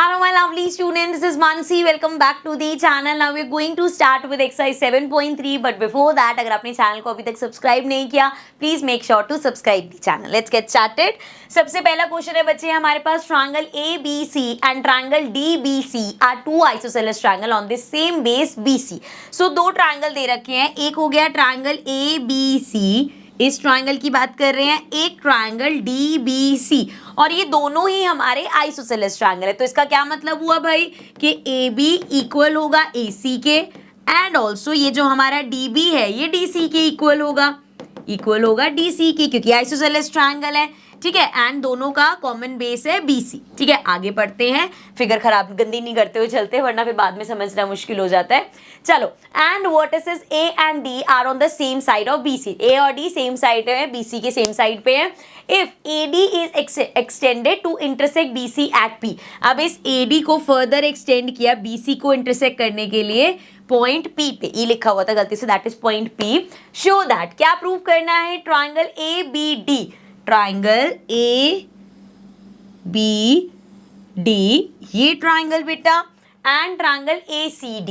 Hello my lovely students, this is Mansi. Welcome back to the channel. Now we're going to start with exercise 7.3 but before that अगर आपने channel को अभी तक subscribe नहीं किया please make sure to subscribe the channel. Let's get started. सबसे पहला question है बच्चे हमारे पास triangle ABC and triangle DBC are two isosceles triangle on the same base BC. So दो ट्रायंगल दे रखे हैं, एक हो गया ट्रायंगल ABC, इस ट्रायंगल की बात कर रहे हैं, एक ट्रायंगल DBC और ये दोनों ही हमारे आइसोसेलेस ट्रायंगल है. तो इसका क्या मतलब हुआ भाई कि AB इक्वल होगा AC के एंड ऑल्सो ये जो हमारा DB है ये DC के इक्वल होगा DC के, क्योंकि आइसोसेलेस ट्रायंगल है. ठीक है, एंड दोनों का कॉमन बेस है BC. ठीक है, आगे पढ़ते हैं, फिगर खराब गंदी नहीं करते हुए चलते वरना फिर बाद में समझना मुश्किल हो जाता है. चलो, and vertices A and D are on the same side of BC. A और D सेम साइड है, BC के सेम साइड पे है. If AD is extended to intersect BC at P. अब इस AD को फर्दर एक्सटेंड किया BC को इंटरसेक्ट करने के लिए पॉइंट P पे. E लिखा हुआ था गलती से, that is point P. Show that, क्या प्रूव करना है, ट्रायंगल ABD, ट्रायंगल ABD ये ट्रायंगल बेटा एंड ट्रायंगल ACD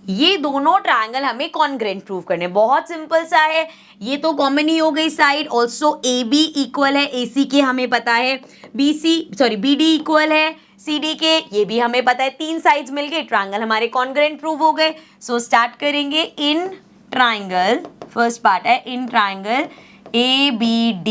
ये दोनों ट्रायंगल हमें कॉन्ग्रेंट प्रूव करने. बहुत सिंपल सा है, ये तो कॉमन ही हो गई साइड. ऑल्सो AB इक्वल है AC के, हमें पता है. BD इक्वल है CD के, ये भी हमें पता है. तीन साइड्स मिल गए, ट्रायंगल हमारे कॉन्ग्रेंट प्रूव हो गए. सो स्टार्ट करेंगे. इन ट्रायंगल, फर्स्ट पार्ट है in triangle ABD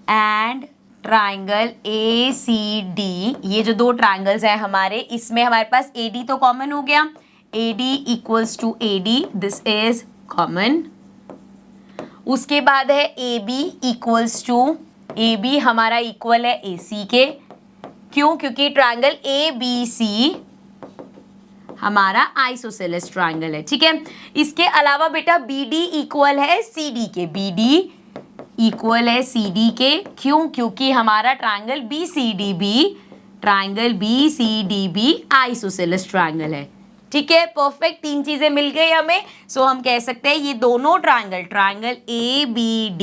and triangle ACD, ये जो दो ट्रायंगल्स हैं हमारे, इसमें हमारे पास AD तो कॉमन हो गया. AD equals to AD, this is common. उसके बाद है AB इक्वल्स टू AB, हमारा इक्वल है AC के. क्यों? क्योंकि ट्रायंगल ABC हमारा आइसोसेलेस ट्रायंगल है. ठीक है, इसके अलावा बेटा BD इक्वल है CD के. BD इक्वल है CD के. क्यों? क्योंकि हमारा ट्रायंगल BCDB आइसोसेलेस ट्रायंगल है. ठीक है, परफेक्ट, तीन चीजें मिल गई हमें. सो हम कह सकते हैं ये दोनों triangle ABD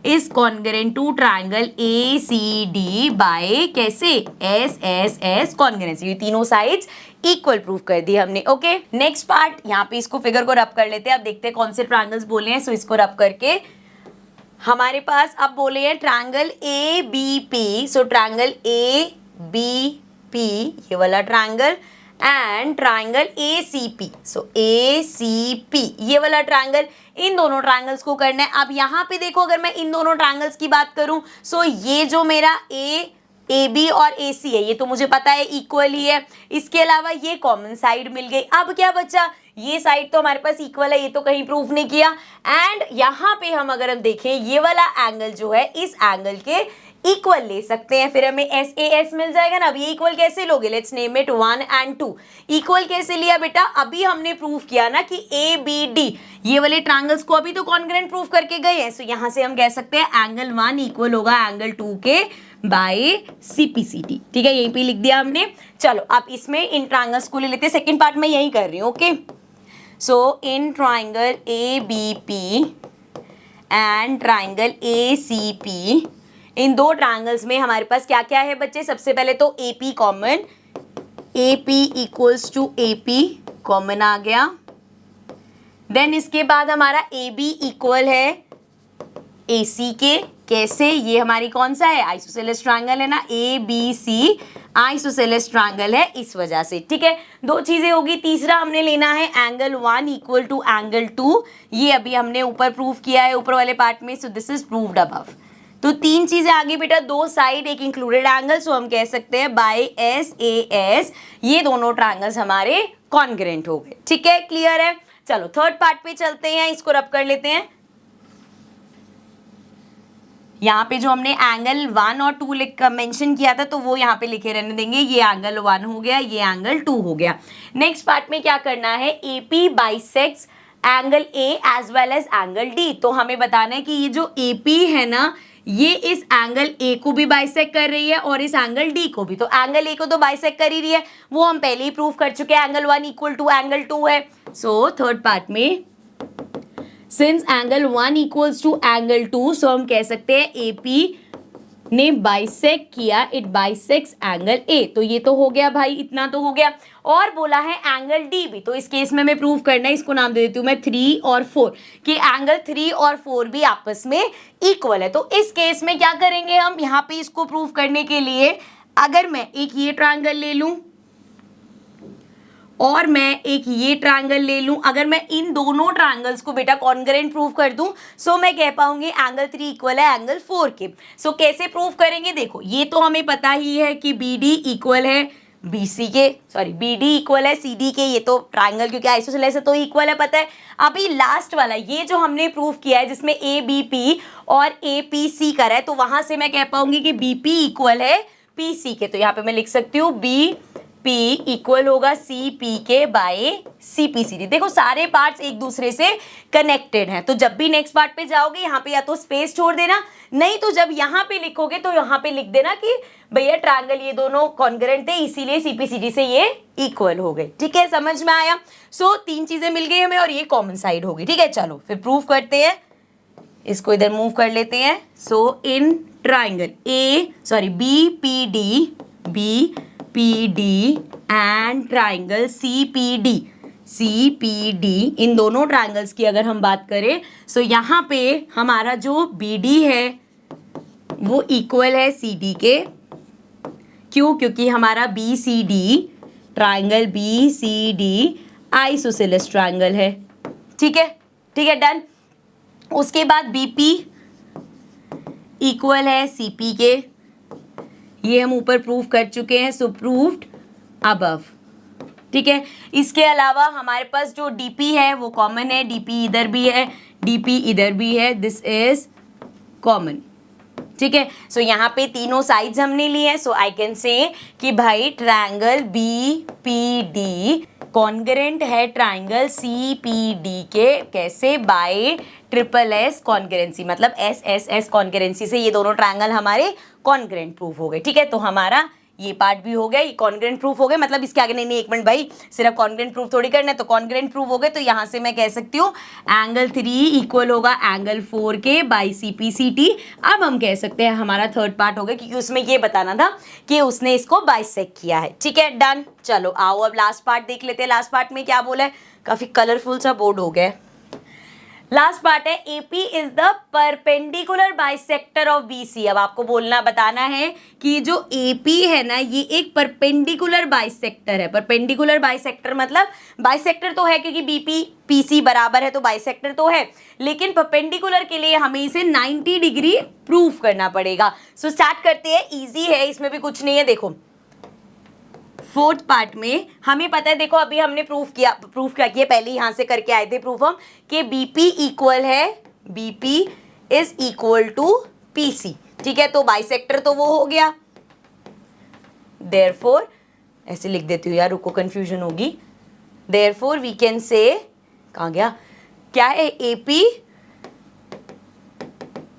is congruent to triangle ACD by कैसे, SSS कॉन्ग्रेंसी. ये तीनों साइड्स इक्वल प्रूफ कर दी हमने. ओके, नेक्स्ट पार्ट, यहाँ पे इसको फिगर को रब कर लेते हैं. अब देखते हैं कौन से ट्रायंगल्स बोले हैं. सो इसको रब करके हमारे पास अब बोले हैं ट्रायंगल ABP. सो ट्रायंगल ABP ये वाला triangle and triangle ACP. So ACP ये वाला ट्रायंगल, इन दोनों ट्रायंगल्स को करना है. अब यहाँ पे देखो, अगर मैं इन दोनों ट्रायंगल्स की बात करूं, सो ये जो मेरा AB और AC है ये तो मुझे पता है इक्वल ही है. इसके अलावा ये कॉमन साइड मिल गई. अब क्या बचा, ये साइड तो हमारे पास इक्वल है, ये तो कहीं प्रूफ नहीं किया. एंड यहाँ पे हम अगर हम देखें, ये वाला एंगल जो है इस एंगल के इक्वल ले सकते हैं, फिर हमें SAS मिल जाएगा ना. अब ये इक्वल कैसे लोगे, let's name it 1 and 2. Equal कैसे लिया बेटा, अभी हमने प्रूफ किया ना कि ABD ये वाले ट्रायंगल्स को अभी तो कॉन्ग्रेंट प्रूफ करके गए हैं. सो यहाँ से हम कह सकते हैं एंगल 1 इक्वल होगा एंगल 2 के बाय CPCD. ठीक है, यहीं पे लिख दिया हमने. चलो अब इसमें इन ट्रायंगल्स को ले लेते हैं. सेकेंड पार्ट में यही कर रही हूँ. Okay, so in triangle ABP and triangle ACP, इन दो ट्रायंगल्स में हमारे पास क्या क्या है बच्चे. सबसे पहले तो AP common, AP equals to AP common आ गया. देन इसके बाद हमारा AB इक्वल है AC के. कैसे, ये हमारी कौन सा है, आइसोसेलेस ट्रायंगल है ना, ABC आइसोसेलेस ट्रायंगल है इस वजह से. ठीक है, दो चीजें होगी. तीसरा हमने लेना है एंगल 1 इक्वल टू एंगल 2, ये अभी हमने ऊपर प्रूफ किया है ऊपर वाले पार्ट में. So this is proved above. तो तीन चीजें आगे बेटा, दो साइड एक इंक्लूडेड एंगल. सो हम कह सकते हैं बाय SAS ये दोनों ट्रायंगल्स हमारे कॉन्ग्रेंट हो गए. ठीक है, क्लियर है. चलो थर्ड पार्ट पे चलते हैं, इसको रब कर लेते हैं. यहाँ पे जो हमने एंगल 1 और 2 लिख कर मेंशन किया था तो वो यहाँ पे लिखे रहने देंगे. ये एंगल 1 हो गया, ये एंगल 2 हो गया. नेक्स्ट पार्ट में क्या करना है, AP bisects angle A as well as angle D. तो हमें बताना है कि ये जो AP है ना, ये इस एंगल A को भी बाइसेक्ट कर रही है और इस एंगल D को भी. तो एंगल A को तो बाइसेक्ट कर ही रही है, वो हम पहले ही प्रूफ कर चुके हैं. एंगल 1 इक्वल टू एंगल 2 है. सो थर्ड पार्ट में since angle 1 equals to angle 2, so हम कह सकते हैं AP ने बाइसेक्ट किया, इट बाइसेक्स एंगल A। तो ये तो हो गया भाई, इतना तो हो गया। और बोला है एंगल DB, तो इस केस में मैं प्रूव करना है, इसको नाम दे देती हूँ मैं 3 और 4, कि एंगल 3 और 4 भी आपस में इक्वल है। तो इस केस में क्या करेंगे हम, यहाँ पे इसको प्रूव करने के लिए अगर मैं एक ये ट्रायंगल ले लूं और मैं एक ये ट्रायंगल ले लूं, अगर मैं इन दोनों ट्रायंगल्स को बेटा कॉन्ग्रुएंट प्रूव कर दूं, सो मैं कह पाऊंगी एंगल 3 इक्वल है एंगल 4 के। सो कैसे प्रूव करेंगे, देखो ये तो हमें पता ही है कि BD इक्वल है BC के, सॉरी BD इक्वल है CD के, ये तो ट्रायंगल क्योंकि आइसोसेलेस है तो इक्वल है, पता है। अभी लास्ट वाला ये जो हमने प्रूव किया है जिसमें ABP और APC करा है, तो वहां से मैं कह पाऊंगी कि BP इक्वल है PC के। तो यहाँ पे मैं लिख सकती हूँ BP इक्वल होगा CP के बाय CPCD। देखो सारे पार्ट्स एक दूसरे से कनेक्टेड हैं, तो जब भी नेक्स्ट पार्ट पे जाओगे यहाँ पे या तो स्पेस छोड़ देना, नहीं तो जब यहाँ पे लिखोगे तो यहाँ पे लिख देना कि भैया ट्रायंगल ये दोनों कॉन्ग्रुएंट थे इसीलिए CPCD से ये इक्वल हो गए। ठीक है, समझ में आया। सो 3 चीजें मिल गई हमें और ये कॉमन साइड होगी। ठीक है, चलो फिर प्रूव करते हैं, इसको इधर मूव कर लेते हैं। So in triangle BPD and triangle CPD, इन दोनों ट्रायंगल्स की अगर हम बात करें, सो यहाँ पे हमारा जो BD है वो इक्वल है CD के। क्यों? क्योंकि हमारा BCD triangle BCD isosceles triangle है। ठीक है, ठीक है, डन। उसके बाद BP इक्वल है CP के, ये हम ऊपर प्रूव कर चुके हैं, सो प्रूव्ड अबव। ठीक है, इसके अलावा हमारे पास जो DP है वो कॉमन है, DP इधर भी है, DP इधर भी है, दिस इज कॉमन। ठीक है, सो यहाँ पे तीनों साइड्स हमने लिए हैं, सो आई कैन से कि भाई ट्रायंगल BPD कॉन्ग्रुएंट है ट्रायंगल CPD के, कैसे? बाय SSS कॉन्ग्रुएंसी, मतलब SSS कॉन्ग्रुएंसी से ये दोनों ट्रायंगल हमारे कॉन्ग्रुएंट प्रूफ हो गए। ठीक है, तो हमारा ये पार्ट भी हो गया, ये कॉन्ग्रुएंट प्रूफ हो गए, मतलब इसके आगे नहीं, एक मिनट भाई, सिर्फ कॉन्ग्रुएंट प्रूफ थोड़ी करना है, तो कॉन्ग्रुएंट प्रूफ हो गए, तो यहाँ से मैं कह सकती हूँ एंगल 3 इक्वल होगा एंगल 4 के बाय CPCT। अब हम कह सकते हैं हमारा थर्ड पार्ट हो गया, क्योंकि उसमें ये बताना था कि उसने इसको बाइसेक्ट किया है। ठीक है, डन। चलो आओ अब लास्ट पार्ट देख लेते हैं। लास्ट पार्ट में क्या बोला है, काफी कलरफुल सा बोर्ड हो गया है। लास्ट पार्ट है AP is the perpendicular bisector of BC। अब आपको बोलना बताना है कि जो AP है ना, ये एक परपेंडिकुलर बाइसेक्टर है। परपेंडिकुलर बाइसेक्टर मतलब बाइसेक्टर तो है क्योंकि BP PC बराबर है, तो बाइसेक्टर तो है, लेकिन परपेंडिकुलर के लिए हमें इसे 90 डिग्री प्रूफ करना पड़ेगा। सो स्टार्ट करते हैं, इजी है, इसमें भी कुछ नहीं है। देखो फोर्थ पार्ट में हमें पता है, देखो अभी हमने प्रूफ क्या किया, पहले यहाँ से करके आए थे प्रूफ हम, कि BP इक्वल है, BP is equal to PC। ठीक है, तो बाइसेक्टर तो वो हो गया, देयरफॉर ऐसे लिख देती हूँ यार, रुको कंफ्यूजन होगी। देयरफॉर वी कैन से, कहाँ गया, क्या है, AP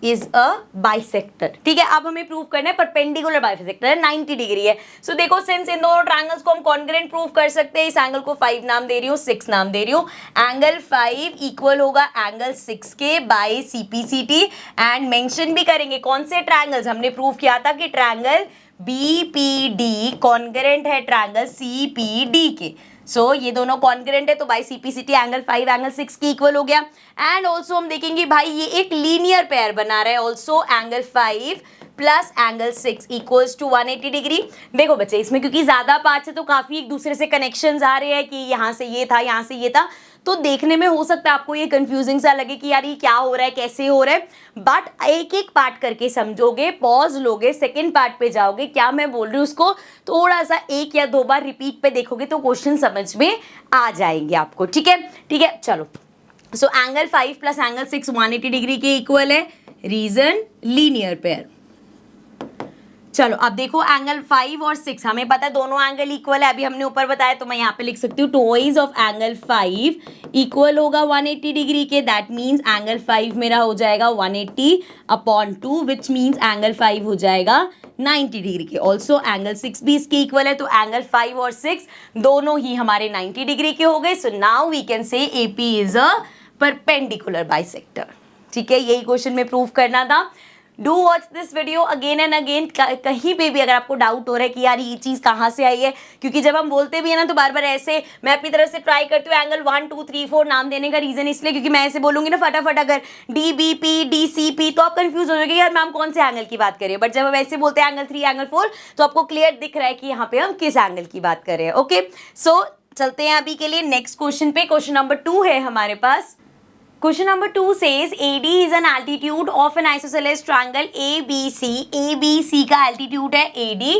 इज अ बाइसेक्टर। ठीक है, अब हमें प्रूव करना है परपेंडिकुलर बाइसेक्टर है, 90 डिग्री है। सो देखो सिंस इन दोनों ट्रायंगल्स को हम कॉन्ग्रुएंट प्रूव कर सकते हैं, इस एंगल को 5 नाम दे रही हूँ, 6 नाम दे रही हूँ। एंगल 5 इक्वल होगा एंगल 6 के बाय CPCT, एंड मेंशन भी करेंगे कौन से ट्रायंगल्स, हमने प्रूव किया था कि ट्रायंगल BPD कॉन्ग्रुएंट है ट्रायंगल CPD के। सो ये दोनों कॉन्ग्रुएंट है, तो बाय CPCT एंगल 5 एंगल 6 की इक्वल हो गया। एंड ऑल्सो हम देखेंगे भाई ये एक लीनियर पेयर बना रहा है, also angle 5 plus angle 6 equals to 180 degree. देखो बच्चे इसमें क्योंकि ज्यादा पार्ट्स है तो काफी एक दूसरे से कनेक्शंस आ रहे हैं कि यहाँ से ये था, यहाँ से ये था, तो देखने में हो सकता है आपको ये कंफ्यूजिंग सा लगे कि यार ये क्या हो रहा है, कैसे हो रहा है, बट एक एक पार्ट करके समझोगे, पॉज लोगे, सेकंड पार्ट पे जाओगे, क्या मैं बोल रही हूँ उसको थोड़ा सा 1 या 2 बार रिपीट पे देखोगे तो क्वेश्चन समझ में आ जाएंगे आपको। ठीक है, ठीक है, चलो। So angle 5 plus angle 6 180 degree के इक्वल है, रीजन लीनियर पेयर। चलो अब देखो एंगल 5 और 6 हमें पता है दोनों एंगल इक्वल है, अभी हमने ऊपर बताया, तो मैं यहाँ पे लिख सकती हूँ टोइज ऑफ एंगल 5 इक्वल होगा 180 डिग्री के। दैट मीन्स एंगल 5 मेरा हो जाएगा 180/2, विच मीन्स एंगल 5 हो जाएगा 90 डिग्री के। ऑल्सो एंगल 6 भी इसके इक्वल है, तो एंगल 5 और 6 दोनों ही हमारे 90 डिग्री के हो गए। So now we can say AP is a perpendicular bisector. ठीक है, यही क्वेश्चन में प्रूव करना था। Do watch this video again and again. कहीं पे भी अगर आपको डाउट हो रहा है कि यार ये चीज कहाँ से आई है, क्योंकि जब हम बोलते भी है ना तो बार बार ऐसे मैं अपनी तरफ से ट्राई करती हूँ एंगल 1 2 3 4 नाम देने का रीजन इसलिए क्योंकि मैं ऐसे बोलूंगी ना फटाफट अगर DBP DCP तो आप कंफ्यूज हो जाओगे यार मैम कौन से एंगल की बात कर रही है। बट जब हम ऐसे बोलते हैं एंगल 3 एंगल 4 तो आपको क्लियर दिख रहा है कि यहाँ पे हम किस एंगल की बात कर रहे हैं। ओके, सो चलते हैं अभी के लिए नेक्स्ट क्वेश्चन पे। क्वेश्चन नंबर 2 है हमारे पास। Question number 2 says AD is an altitude of an isosceles triangle ABC. ABC का altitude है AD,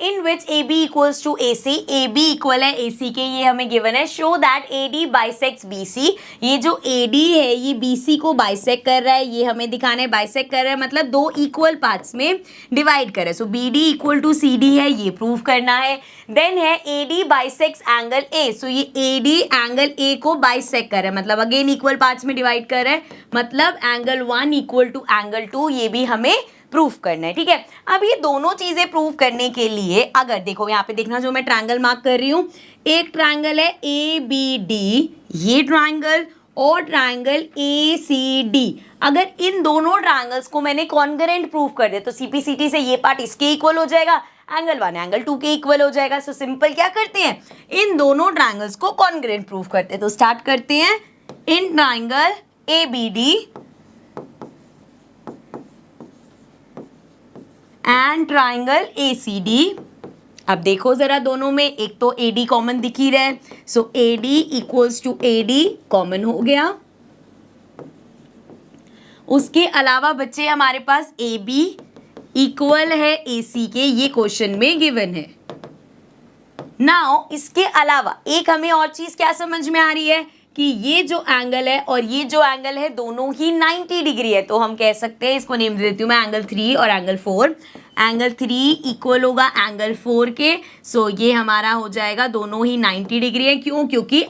in which AB equals to AC. AB equal है AC के, ये हमें given है. Show that AD bisects BC. ये जो AD है ये BC को bisect कर रहा है, ये हमें दिखाना है bisect कर रहा है मतलब दो equal parts में divide कर रहा है. So BD equal to CD है, ये prove करना है. Then है AD bisects angle A. So ये AD angle A को bisect कर रहा है मतलब again equal parts में डिवाइड कर रहे हैं मतलब एंगल 1 इक्वल टू एंगल 2, ये भी हमें प्रूफ करना है। ठीक है, अब ये दोनों चीजें प्रूफ करने के लिए अगर देखो यहाँ पे देखना जो मैं ट्रायंगल मार्क कर रही हूँ, एक ट्रायंगल है ABD ये ट्रायंगल और ट्रायंगल ACD। अगर इन दोनों ट्रायंगल्स को मैंने कॉन्ग्रुएंट प्रूफ कर दे तो CPCT से ये पार्ट इसके इक्वल हो जाएगा, एंगल 1 एंगल 2 के इक्वल हो जाएगा। सो सिंपल क्या करते हैं, इन दोनों ट्रायंगल्स को कॉन्ग्रुएंट प्रूफ करते हैं। तो स्टार्ट करते हैं। In triangle ABD and triangle ACD, अब देखो जरा दोनों में एक तो AD कॉमन दिख ही रहा है, so AD equals to AD common हो गया। उसके अलावा बच्चे हमारे पास AB इक्वल है AC के, ये क्वेश्चन में गिवन है। नाउ इसके अलावा एक हमें और चीज क्या समझ में आ रही है कि ये जो एंगल है और ये जो एंगल है दोनों ही 90 डिग्री है, तो हम कह सकते हैं, इसको नेम दे देती हूँ मैं एंगल 3 और एंगल 4। एंगल 3 इक्वल होगा एंगल 4 के, सो ये हमारा हो जाएगा दोनों ही 90 डिग्री है। क्यों, क्योंकि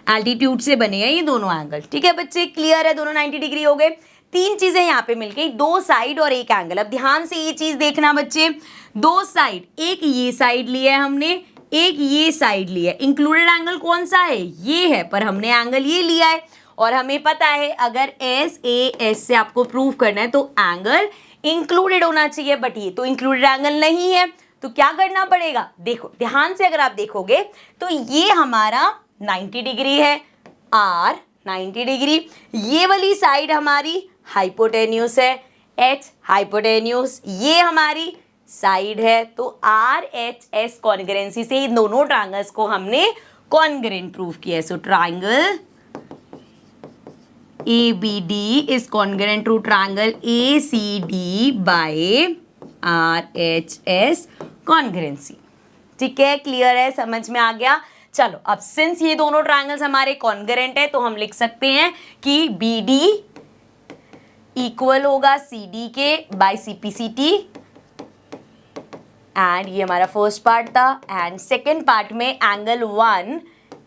एल्टीट्यूड से बने हैं ये दोनों एंगल। ठीक है बच्चे, क्लियर है, दोनों 90 डिग्री हो गए। तीन चीजें यहाँ पे मिल गई, दो साइड और एक एंगल। अब ध्यान से ये चीज देखना बच्चे, दो साइड, एक ये साइड लिया है हमने, एक ये साइड लिया है। इंक्लूडेड एंगल कौन सा है, ये है, पर हमने एंगल ये लिया है और हमें पता है अगर SAS से आपको प्रूव करना है तो एंगल इंक्लूडेड होना चाहिए, बट ये तो इंक्लूडेड एंगल नहीं है। तो क्या करना पड़ेगा, देखो ध्यान से अगर आप देखोगे तो ये हमारा 90 डिग्री है, R 90 डिग्री, ये वाली साइड हमारी हाइपोटेन्यूस है, H हाइपोटेन्यूस, ये हमारी साइड है। तो RHS कॉन्ग्रुएंसी से इन दोनों ट्रायंगल्स को हमने कॉन्ग्रुएंट प्रूफ किया है। So triangle ABD is congruent to triangle ACD by RHS congruency. ठीक है, क्लियर है, समझ में आ गया। चलो अब सिंस ये दोनों ट्रायंगल्स हमारे कॉन्ग्रुएंट है तो हम लिख सकते हैं कि BD इक्वल होगा CD के बाय CPCT, एंड ये हमारा फर्स्ट पार्ट था। एंड सेकेंड पार्ट में एंगल 1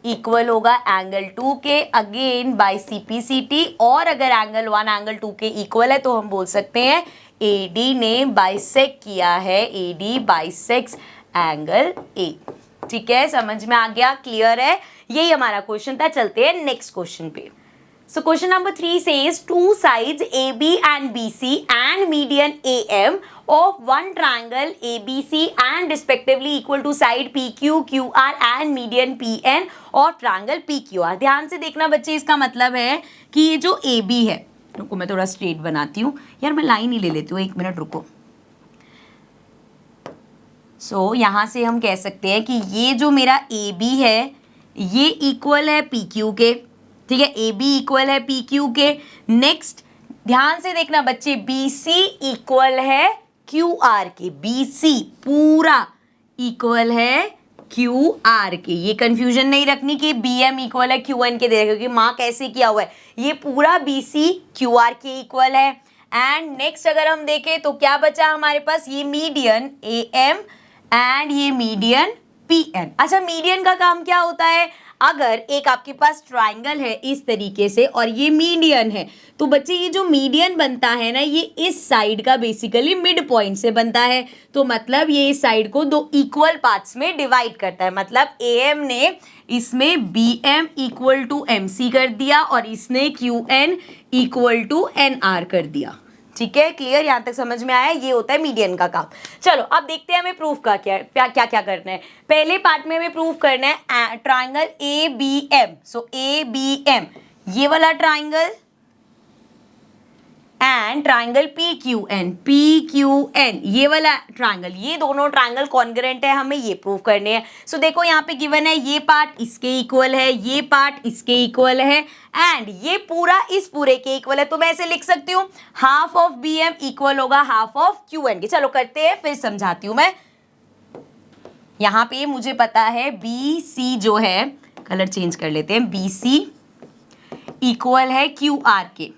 इक्वल होगा एंगल 2 के अगेन बाय CPCT, और अगर एंगल 1 एंगल 2 के इक्वल है तो हम बोल सकते हैं AD ने बाइसेक्ट किया है, AD बाइसेक्ट्स एंगल A। ठीक है, समझ में आ गया, क्लियर है, यही हमारा क्वेश्चन था। चलते हैं नेक्स्ट क्वेश्चन पे। So question number 3 says two sides AB and BC and median AM of one triangle ABC and respectively equal to side PQ, QR and median PN और triangle PQR। ध्यान से देखना बच्चे, इसका मतलब है कि ये जो AB है, रुको मैं थोड़ा स्ट्रेट बनाती हूँ यार, मैं लाइन ही ले लेती हूँ, एक मिनट रुको। सो यहाँ से हम कह सकते हैं कि ये जो मेरा AB है ये इक्वल है PQ के। ठीक है, AB इक्वल है PQ के। नेक्स्ट ध्यान से देखना बच्चे, BC इक्वल है QR के, BC पूरा इक्वल है QR के। ये कंफ्यूजन नहीं रखनी कि BM इक्वल है QN के, देखो कि मार्क ऐसे किया हुआ है, ये पूरा BC QR के इक्वल है। एंड नेक्स्ट अगर हम देखें तो क्या बचा हमारे पास, ये मीडियन AM एंड ये मीडियन PN। अच्छा, मीडियन का काम क्या होता है, अगर एक आपके पास ट्राइंगल है इस तरीके से और ये मीडियन है, तो बच्चे ये जो मीडियन बनता है ना, ये इस साइड का बेसिकली मिड पॉइंट से बनता है। तो मतलब ये इस साइड को दो इक्वल पार्ट्स में डिवाइड करता है। मतलब AM ने इसमें BM इक्वल टू MC कर दिया और इसने QN इक्वल टू NR कर दिया। ठीक है, क्लियर, यहां तक समझ में आया? ये होता है मीडियन का काम। चलो अब देखते हैं हमें प्रूफ का क्या करना है। पहले पार्ट में हमें प्रूफ करना है ट्राइंगल ABM। सो ABM ये वाला ट्राइंगल एंड ट्राइंगल PQN ये वाला ट्राइंगल, ये दोनों ट्राइंगल कॉन्ग्रुएंट है, हमें ये प्रूव करने हैं। सो देखो यहाँ पे गिवन है ये पार्ट इसके इक्वल है, ये पार्ट इसके इक्वल है एंड ये पूरा इस पूरे के इक्वल है। तो मैं ऐसे लिख सकती हूँ हाफ ऑफ BM इक्वल होगा हाफ ऑफ QN के। चलो करते हैं, फिर समझाती हूँ मैं। यहाँ पे मुझे पता है BC जो है, कलर चेंज कर लेते हैं, BC इक्वल है QR के।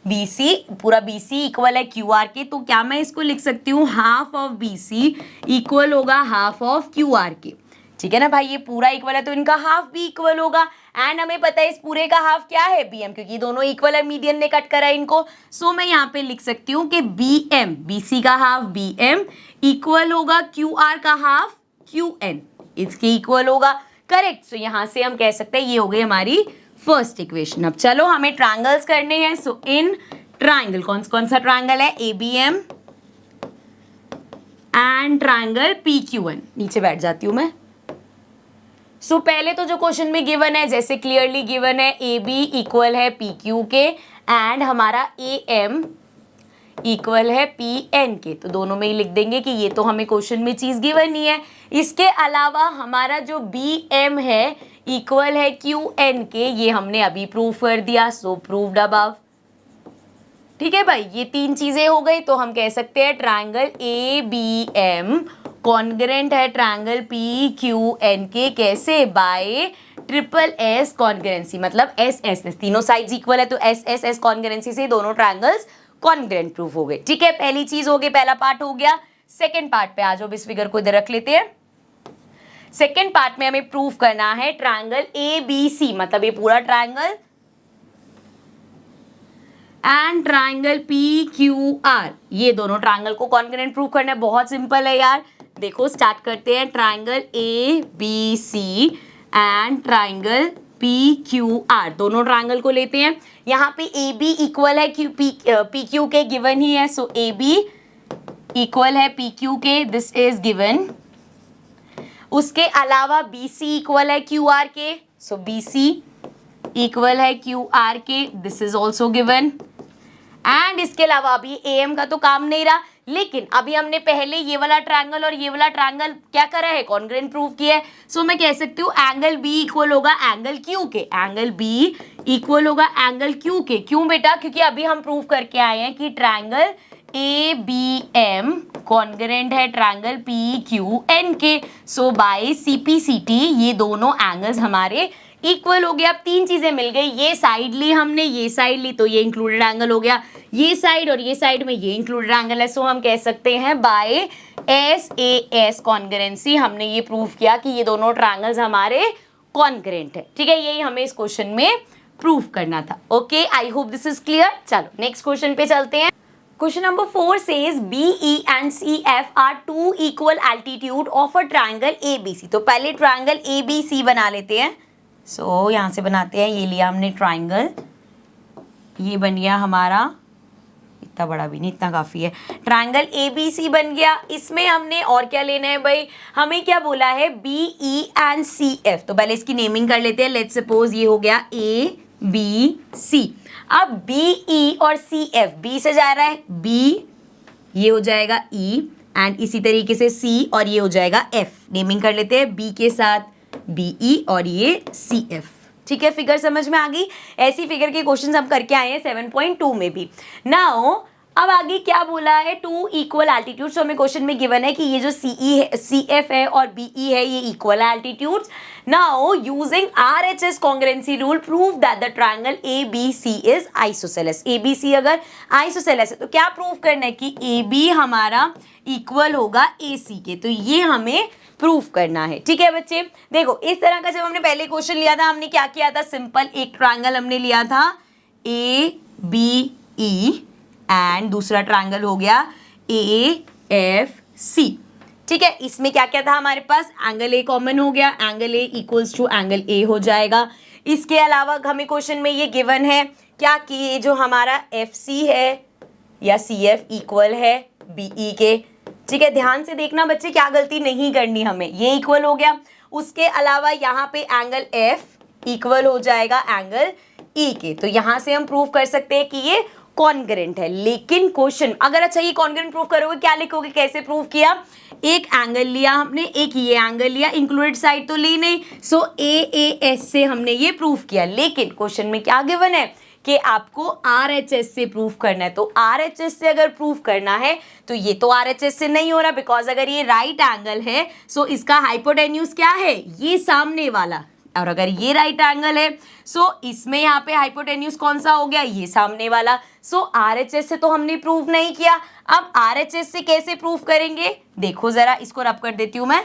BC पूरा BC इक्वल है QR के, तो क्या मैं इसको लिख सकती हूँ हाफ ऑफ BC इक्वल होगा हाफ ऑफ QR के। ठीक है ना भाई, ये पूरा इक्वल है तो इनका हाफ भी इक्वल होगा एंड हमें पता है इस पूरे का हाफ क्या है BM, क्योंकि दोनों इक्वल है, मीडियन ने कट करा इनको। सो मैं यहाँ पे लिख सकती हूँ कि BM BC का हाफ BM इक्वल होगा QR का हाफ QN, इसके इक्वल होगा। करेक्ट। सो यहाँ से हम कह सकते हैं ये हो गई हमारी फर्स्ट इक्वेशन। अब चलो हमें ट्रायंगल्स करने हैं। सो इन ट्रायंगल कौन सा ट्रायंगल है? ABM and triangle PQN। नीचे बैठ जाती हूं मैं। सो पहले तो जो क्वेश्चन में गिवन है, जैसे क्लियरली गिवन है AB इक्वल है PQ के एंड हमारा AM इक्वल है PN के, तो दोनों में ही लिख देंगे कि ये तो हमें क्वेश्चन में चीज गिवन ही है। इसके अलावा हमारा जो BM है इक्वल है QN के, ये हमने अभी प्रूव कर दिया। सो प्रूव्ड अबव। ठीक है भाई, ये तीन चीजें हो गई। तो हम कह सकते हैं ट्रायंगल ABM कॉन्ग्रुएंट है ट्रायंगल PQN के। कैसे? बाय ट्रिपल S कॉन्ग्रुएंसी, मतलब S तीनों साइड्स इक्वल है तो S कॉन्ग्रुएंसी से दोनों ट्रायंगल्स कॉन्ग्रुएंट प्रूफ हो गए। ठीक है, पहली चीज हो गई, पहला पार्ट हो गया। सेकेंड पार्ट पे आ जाओ, इस फिगर को इधर रख लेते हैं। सेकेंड पार्ट में हमें प्रूफ करना है ट्रायंगल ABC, मतलब ये पूरा ट्रायंगल एंड ट्रायंगल PQR, ये दोनों ट्रायंगल को कॉन्ग्रुएंट प्रूफ करना है। बहुत सिंपल है यार, देखो स्टार्ट करते हैं। Triangle ABC and triangle PQR, दोनों ट्रायंगल को लेते हैं। यहाँ पे AB इक्वल है PQ के, गिवन ही है। सो AB इक्वल है PQ के, दिस इज गिवन। उसके अलावा BC इक्वल है QR के, सो BC इक्वल है QR के, this is also given. And इसके अलावा अभी AM का तो काम नहीं रहा, लेकिन अभी हमने पहले ये वाला ट्रायंगल और ये वाला ट्रायंगल क्या करा है? कॉन्ग्रुएंट प्रूफ किया है। सो मैं कह सकती हूँ एंगल B इक्वल होगा एंगल Q के, एंगल B इक्वल होगा एंगल Q के। क्यों बेटा? क्योंकि अभी हम प्रूफ करके आए हैं कि ट्रायंगल ABM कॉन्ग्रुएंट है ट्रायंगल PQN के। सो बाय CP/CT ये दोनों एंगल्स हमारे इक्वल हो गया। अब तीन चीजें मिल गई, ये साइड ली हमने, ये साइड ली, तो ये इंक्लूडेड एंगल हो गया। ये साइड और ये साइड में ये इंक्लूडेड एंगल है। सो हम कह सकते हैं बाय SAS कॉन्ग्रुएंसी हमने ये प्रूफ किया कि ये दोनों ट्रायंगल्स हमारे कॉन्ग्रुएंट है। ठीक है, यही हमें इस क्वेश्चन में प्रूफ करना था। Okay, I hope this is clear. चलो नेक्स्ट क्वेश्चन पे चलते हैं। Question number 4 says BE and CF are two equal altitude of a triangle ABC। तो पहले ट्रायंगल ABC बना लेते हैं। सो यहाँ से बनाते हैं, ये लिया हमने ट्रायंगल, ये बन गया हमारा, इतना बड़ा भी नहीं, इतना काफ़ी है। ट्रायंगल ABC बन गया। इसमें हमने और क्या लेना है भाई? हमें क्या बोला है? BE and CF। तो पहले इसकी नेमिंग कर लेते हैं। लेट्स सपोज ये हो गया ABC। अब BE और CF, B से जा रहा है B, ये हो जाएगा E एंड इसी तरीके से C और ये हो जाएगा F। नेमिंग कर लेते हैं B के साथ BE और ये CF। ठीक है, फिगर समझ में आ गई? ऐसी फिगर के क्वेश्चंस हम करके आए हैं 7.2 में भी। नाउ अब आगे क्या बोला है, टू इक्वल एल्टीट्यूड्स। हमें क्वेश्चन में गिवन है कि ये जो सीई है, सीएफ है और बीई है, ये equal altitudes. Now using RHS congruency rule prove that the triangle ABC is isosceles. ABC अगर आइसोसेलेस है तो क्या प्रूव करना है कि एबी हमारा इक्वल होगा एसी के, तो ये हमें प्रूफ करना है। ठीक है बच्चे, देखो इस तरह का जब हमने पहले क्वेश्चन लिया था, हमने क्या किया था, सिंपल एक ट्रायंगल हमने लिया था ए बी ई एंड दूसरा ट्रायंगल हो गया ए एफ सी। ठीक है, इसमें क्या क्या था हमारे पास, एंगल ए कॉमन हो गया, angle A equals to angle A हो जाएगा। इसके अलावा हमें क्वेश्चन में ये गिवन है क्या कि ये जो हमारा एफ सी है या सी एफ इक्वल है बीई के। ठीक है, ध्यान से देखना बच्चे, क्या गलती नहीं करनी हमें, ये इक्वल हो गया। उसके अलावा यहाँ पे एंगल एफ इक्वल हो जाएगा एंगल ई के, तो यहाँ से हम प्रूव कर सकते हैं कि ये कॉन्ग्रुएंट है। लेकिन क्वेश्चन अगर अच्छा ये कॉन्ग्रुएंट प्रूव करोगे, क्या लिखोगे, कैसे प्रूव किया, एक एंगल लिया हमने, एक ये एंगल लिया, इंक्लूडेड साइड तो ली नहीं, सो ए एस से हमने ये प्रूव किया। लेकिन क्वेश्चन में क्या गिवन है कि आपको आरएचएस से प्रूफ करना है, तो आरएचएस से अगर प्रूफ करना है तो ये तो आरएचएस से नहीं हो रहा, बिकॉज अगर ये राइट एंगल है सो इसका हाइपोटेन्यूज क्या है, ये सामने वाला, और अगर ये राइट एंगल है सो इसमें यहाँ पे हाइपोटेन्यूज कौन सा हो गया, ये सामने वाला। सो आरएचएस से तो हमने प्रूव नहीं किया, अब आरएचएस से कैसे प्रूफ करेंगे, देखो जरा, इसको रब कर देती हूं मैं।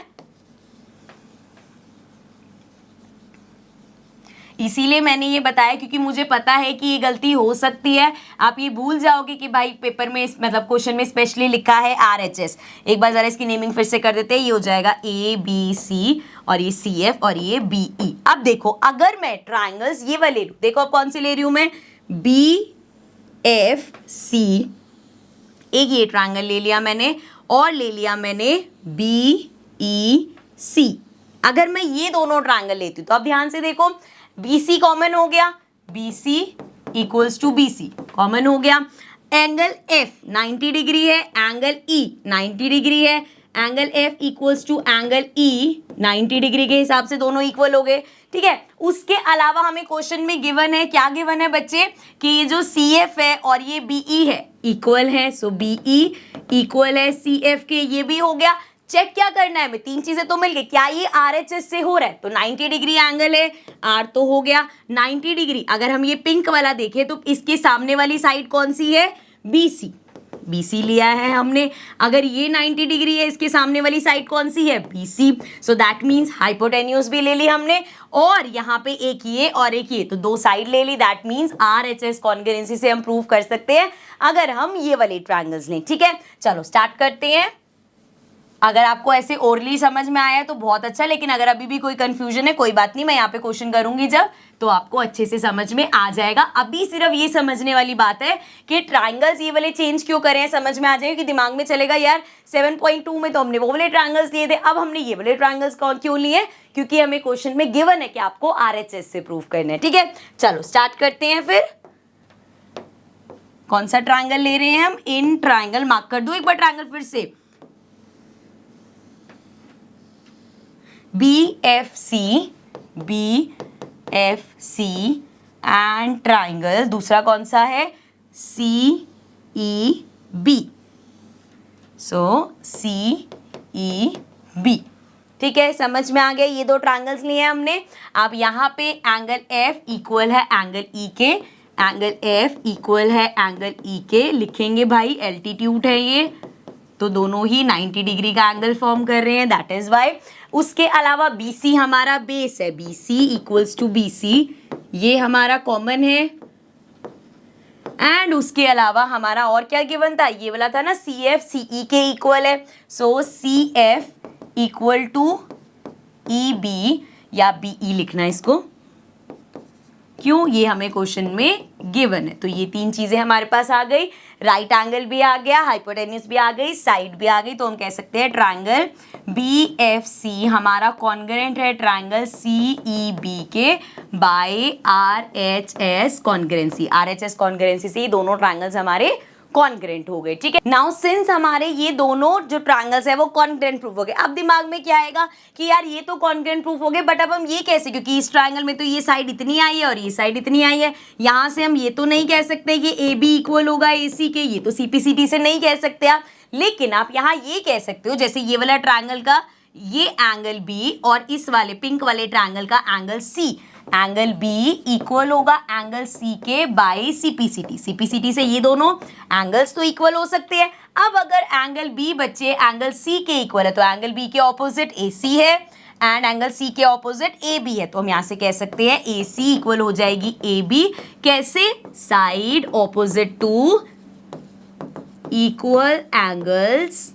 इसीलिए मैंने ये बताया क्योंकि मुझे पता है कि ये गलती हो सकती है, आप ये भूल जाओगे कि भाई पेपर में मतलब क्वेश्चन में स्पेशली लिखा है आरएचएस। एक बार जरा इसकी नेमिंग फिर से कर देते हैं, ये हो जाएगा ए बी सी और ये सी एफ और ये बी ई। अब देखो अगर मैं ट्राइंगल्स ये वाले लूं, देखो अब कौन सी ले रही हूं मैं, बी एफ सी, एक ये ट्राइंगल ले लिया मैंने और ले लिया मैंने बी ई सी। अगर मैं ये दोनों ट्राइंगल लेती हूँ तो अब ध्यान से देखो, BC कॉमन हो गया, BC equals to BC common हो गया, एंगल F 90 डिग्री है, एंगल E 90 डिग्री है, angle F equals to angle E 90 degree के हिसाब से दोनों इक्वल हो गए। ठीक है, उसके अलावा हमें क्वेश्चन में गिवन है, क्या गिवन है बच्चे, कि ये जो CF है और ये BE है इक्वल है, सो BE इक्वल है CF के, ये भी हो गया। चेक क्या करना है हमें, तीन चीजें तो मिल गई, क्या ये आरएचएस से हो रहा है, तो 90 डिग्री एंगल है, आर तो हो गया 90 डिग्री। अगर हम ये पिंक वाला देखें तो इसके सामने वाली साइड कौन सी है, बीसी, बीसी लिया है हमने। अगर ये 90 डिग्री है, इसके सामने वाली साइड कौन सी है, BC, so that means hypotenuse भी ले ली हमने, और यहाँ पे एक ये और एक ये, तो दो साइड ले ली, दैट मीन्स आरएचएस कॉन्ग्रुएंसी से हम प्रूव कर सकते हैं अगर हम ये वाले ट्रायंगल्स लें। ठीक है, चलो स्टार्ट करते हैं। अगर आपको ऐसे ओरली समझ में आया तो बहुत अच्छा, लेकिन अगर अभी भी कोई कंफ्यूजन है कोई बात नहीं, मैं यहाँ पे क्वेश्चन करूंगी जब, तो आपको अच्छे से समझ में आ जाएगा। अभी सिर्फ ये समझने वाली बात है कि ट्रायंगल्स ये वाले चेंज क्यों करें, समझ में आ जाएगा कि दिमाग में चलेगा यार 7.2 में तो हमने वो वाले ट्रायंगल्स लिए थे, अब हमने ये वाले ट्रायंगल्स क्यों लिए, क्योंकि हमें क्वेश्चन में गिवन है कि आपको आरएचएस से प्रूव करना है। ठीक है, चलो स्टार्ट करते हैं। फिर कौन सा ट्रायंगल ले रहे हैं हम, इन ट्रायंगल मार्क कर दो एक बार ट्रायंगल फिर से, BFC, BFC एंड ट्राइंगल दूसरा कौन सा है, CEB, सो CEB। ठीक है, समझ में आ गया, ये दो ट्राइंगल्स लिए हैं हमने। अब यहाँ पे एंगल F इक्वल है एंगल E के, एंगल F इक्वल है एंगल E के, लिखेंगे भाई एल्टीट्यूड है ये, तो दोनों ही 90 डिग्री का एंगल फॉर्म कर रहे हैं, दैट इज वाई। उसके अलावा BC हमारा बेस है, BC इक्वल्स टू BC, ये हमारा कॉमन है, एंड उसके अलावा हमारा और क्या गिवन था, ये वाला था ना CF CE के इक्वल है, सो CF इक्वल टू EB या BE लिखना इसको, क्यों, ये हमें क्वेश्चन में गिवन है। तो ये तीन चीजें हमारे पास आ गई, राइट एंगल भी आ गया, हाइपोटेन्यूज भी आ गई, साइड भी आ गई, तो हम कह सकते हैं ट्रायंगल BFC हमारा कॉन्ग्रुएंट है ट्रायंगल CEB के by RHS congruency. RHS congruency से ही दोनों ट्रायंगल्स हमारे कॉन्ग्रेंट हो गए, ठीक है। नाउ सिंस हमारे ये दोनों जो ट्रायंगल्स है वो कॉन्ग्रेंट प्रूफ हो गए, अब दिमाग में क्या आएगा कि यार ये तो कॉन्ग्रेंट प्रूफ हो गए, बट अब हम ये कैसे, क्योंकि इस ट्रायंगल में तो ये साइड इतनी आई है और ये साइड इतनी आई है, यहां से हम ये तो नहीं कह सकते कि ए बी इक्वल होगा ए सी के, ये तो सीपीसीटी से नहीं कह सकते आप, लेकिन आप यहाँ ये कह सकते हो जैसे ये वाला ट्रायंगल का ये एंगल बी और इस वाले पिंक वाले ट्रायंगल का angle C, angle B equal होगा एंगल सी के बाई सीपीसीटी, सीपीसीटी से ये दोनों एंगल्स तो इक्वल हो सकते हैं। अब अगर एंगल बी बच्चे एंगल सी के इक्वल है तो एंगल बी के ऑपोजिट ए सी है एंड एंगल सी के ऑपोजिट ए बी है, तो हम यहाँ से कह सकते हैं ए सी इक्वल हो जाएगी ए बी, कैसे, side opposite to equal angles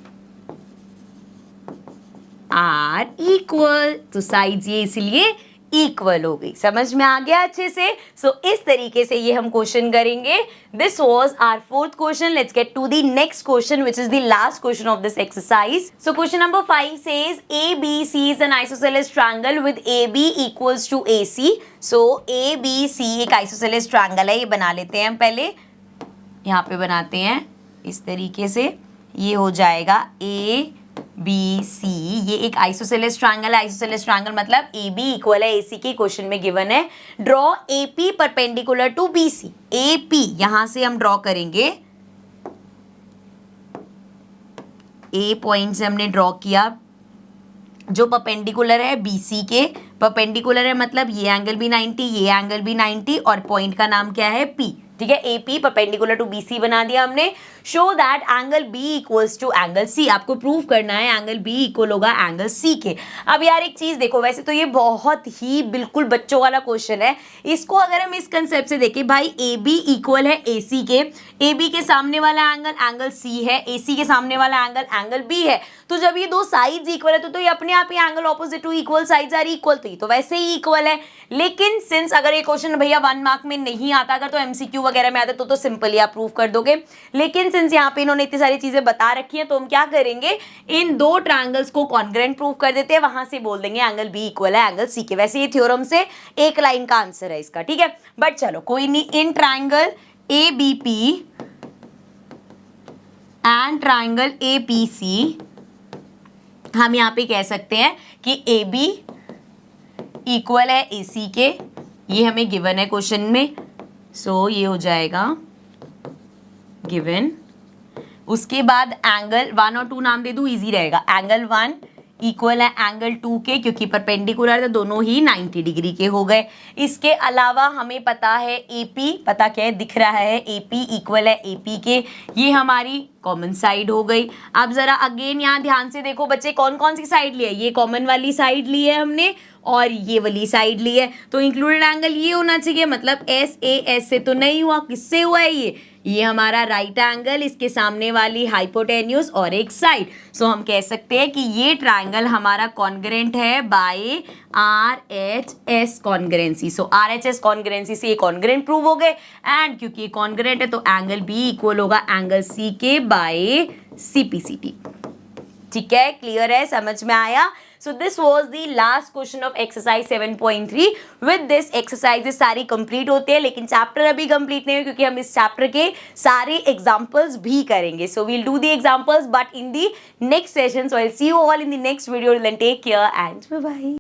are equal, तो साइड्स ये इसलिए इक्वल हो गई, समझ में आ गया अच्छे से। सो इस तरीके से ये हम क्वेश्चन करेंगे। This was our fourth question. Let's get to the next question which is the last question of this exercise. So question number 5 says ABC is an isosceles triangle with AB equals to AC। So ABC एक isosceles triangle है, ये बना लेते हैं हम पहले, यहाँ पे बनाते हैं इस तरीके से, ये हो जाएगा ABC, ये एक आइसोसेलेस ट्रायंगल है। आइसोसेलेस ट्रायंगल मतलब AB इक्वल है AC के, क्वेश्चन में गिवन है draw AP perpendicular to BC। AP यहां से हम ड्रॉ करेंगे, A पॉइंट से हमने ड्रॉ किया जो परपेंडिकुलर है BC के, परपेंडिकुलर है मतलब ये एंगल भी 90, ये एंगल भी 90 और पॉइंट का नाम क्या है P, ठीक है। AP परपेंडिकुलर टू BC बना दिया हमने। Show that angle B equals to angle C, आपको प्रूव करना है एंगल B इक्वल होगा एंगल C के। अब यार एक चीज देखो, वैसे तो ये बहुत ही बिल्कुल बच्चों वाला क्वेश्चन है, इसको अगर हम इस कंसेप्ट से देखें, भाई AB इक्वल है AC के, AB के सामने वाला एंगल C है, AC के सामने वाला एंगल B है, तो जब ये दो साइड्स इक्वल है तो ये अपने आप ही angle opposite to equal sides are equal, तो ये तो वैसे ही इक्वल है। लेकिन सिंस अगर ये क्वेश्चन भैया 1 मार्क में नहीं आता, अगर तो MCQ वगैरह में आता तो सिंपली आप प्रूव कर दोगे, लेकिन सिंस यहाँ पे इन्होंने इतनी सारी चीजें बता रखी हैं तो हम क्या करेंगे, इन दो ट्रायंगल्स को कॉन्ग्रेंट प्रूव कर देते हैं, वहां से बोल देंगे एंगल B इक्वल है एंगल C के। वैसे ये थ्योरम से एक लाइन का आंसर है इसका, ठीक है, बट चलो कोई नहीं। In triangle ABP and triangle APC हम यहाँ पे कह सकते हैं कि AB इक्वल है AC के, ये हमें गिवन है क्वेश्चन में, सो ये हो जाएगा गिवन। उसके बाद एंगल 1 और 2 नाम दे दूं, इजी रहेगा। एंगल 1 इक्वल है एंगल 2 के, क्योंकि परपेंडिकुलर तो दोनों ही 90 डिग्री के हो गए। इसके अलावा हमें पता है AP, पता क्या है, दिख रहा है AP इक्वल है AP के, ये हमारी कॉमन साइड हो गई। अब जरा अगेन यहाँ ध्यान से देखो बच्चे, कौन कौन सी साइड ली है, ये कॉमन वाली साइड ली है हमने और ये वाली साइड ली है, तो इंक्लूडेड एंगल ये होना चाहिए, मतलब SAS से तो नहीं हुआ, किससे हुआ है ये हमारा राइट एंगल, इसके सामने वाली हाइपोटेन्यूज और एक साइड। सो हम कह सकते हैं कि ये ट्रायंगल हमारा कॉन्ग्रेंट है बाय RHS कॉन्ग्रेंसी। सो RHS कॉन्ग्रेंसी से ये कॉन्ग्रेंट प्रूव हो गए, एंड क्योंकि ये कॉन्ग्रेंट है तो एंगल B इक्वल होगा एंगल C के बाय CPCT। ठीक है, क्लियर है, समझ में आया। So this was the last question of exercise 7.3. With this exercises सारी complete होते हैं, लेकिन चैप्टर अभी complete नहीं है क्योंकि हम इस चैप्टर के सारे examples भी करेंगे. So we'll do the examples but in the next session. So I'll see you all in the next video. Then take care and bye bye.